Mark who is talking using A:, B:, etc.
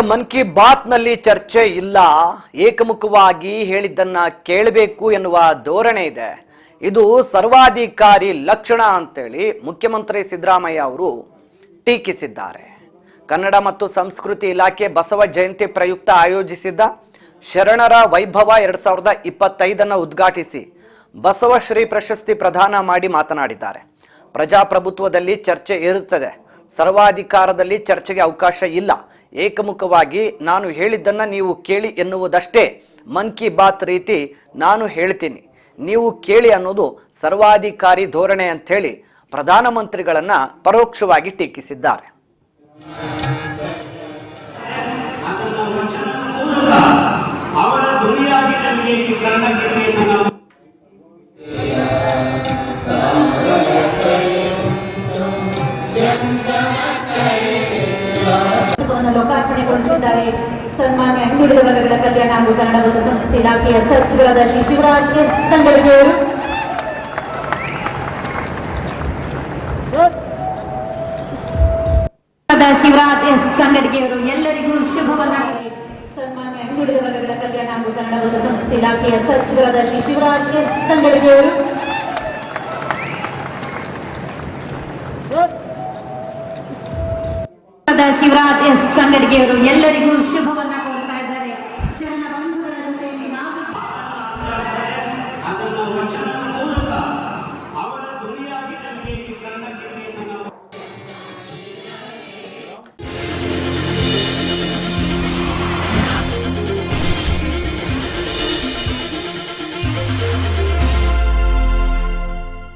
A: ಮನ್ ಕಿ ಬಾತ್ ನಲ್ಲಿ ಚರ್ಚೆ ಇಲ್ಲ, ಏಕಮುಖವಾಗಿ ಹೇಳಿದ್ದನ್ನ ಕೇಳಬೇಕು ಎನ್ನುವ ಧೋರಣೆ ಇದೆ. ಇದು ಸರ್ವಾಧಿಕಾರಿ ಲಕ್ಷಣ ಅಂತೇಳಿ ಮುಖ್ಯಮಂತ್ರಿ ಸಿದ್ದರಾಮಯ್ಯ ಅವರು ಟೀಕಿಸಿದ್ದಾರೆ. ಕನ್ನಡ ಮತ್ತು ಸಂಸ್ಕೃತಿ ಇಲಾಖೆ ಬಸವ ಜಯಂತಿ ಪ್ರಯುಕ್ತ ಆಯೋಜಿಸಿದ್ದ ಶರಣರ ವೈಭವ 2025 ಉದ್ಘಾಟಿಸಿ ಬಸವಶ್ರೀ ಪ್ರಶಸ್ತಿ ಪ್ರದಾನ ಮಾಡಿ ಮಾತನಾಡಿದ್ದಾರೆ. ಪ್ರಜಾಪ್ರಭುತ್ವದಲ್ಲಿ ಚರ್ಚೆ ಇರುತ್ತದೆ, ಸರ್ವಾಧಿಕಾರದಲ್ಲಿ ಚರ್ಚೆಗೆ ಅವಕಾಶ ಇಲ್ಲ. ಏಕಮುಖವಾಗಿ ನಾನು ಹೇಳಿದ್ದನ್ನ ನೀವು ಕೇಳಿ ಎನ್ನುವುದಷ್ಟೇ ಮನ್ ಕಿ ಬಾತ್ ರೀತಿ ನಾನು ಹೇಳ್ತೀನಿ, ನೀವು ಕೇಳಿ ಅನ್ನೋದು ಸರ್ವಾಧಿಕಾರಿ ಧೋರಣೆ ಅಂತ ಹೇಳಿ ಪ್ರಧಾನಮಂತ್ರಿಗಳನ್ನ ಪರೋಕ್ಷವಾಗಿ ಟೀಕಿಸಿದ್ದಾರೆ.
B: ಲೋಕಾರ್ಪಣೆಗೊಳಿಸಿದ್ದಾರೆ. ಸನ್ಮಾನ್ಯ ಹಿಂದುಳಿದ ವರ್ಗಗಳ ಕಲ್ಯಾಣ ಹಾಗೂ ಕನ್ನಡ ಮತ್ತು ಸಂಸ್ಕೃತಿ ಇಲಾಖೆಯ ಸಚಿವರಾದ ಶ್ರೀ ಶಿವರಾಜ್ ಎಸ್ ತಂಗಡಗಿ ಅವರು ಎಲ್ಲರಿಗೂ ಶುಭವನ್ನ. ಸನ್ಮಾನ್ಯ ಹಿಂದುಳಿದ ವರ್ಗಗಳ ಕಲ್ಯಾಣ ಹಾಗೂ ಕನ್ನಡ ಮತ್ತು ಸಂಸ್ಕೃತಿ ಇಲಾಖೆಯ ಸಚಿವರಾದ ಶ್ರೀ ಶಿವರಾಜ್ ಎಸ್ ತಂಗಡಗಿ ಅವರು ಶಿವರಾಜ್ ಎಸ್ ತಂಗಡಗಿ ಅವರು ಎಲ್ಲರಿಗೂ ಶುಭ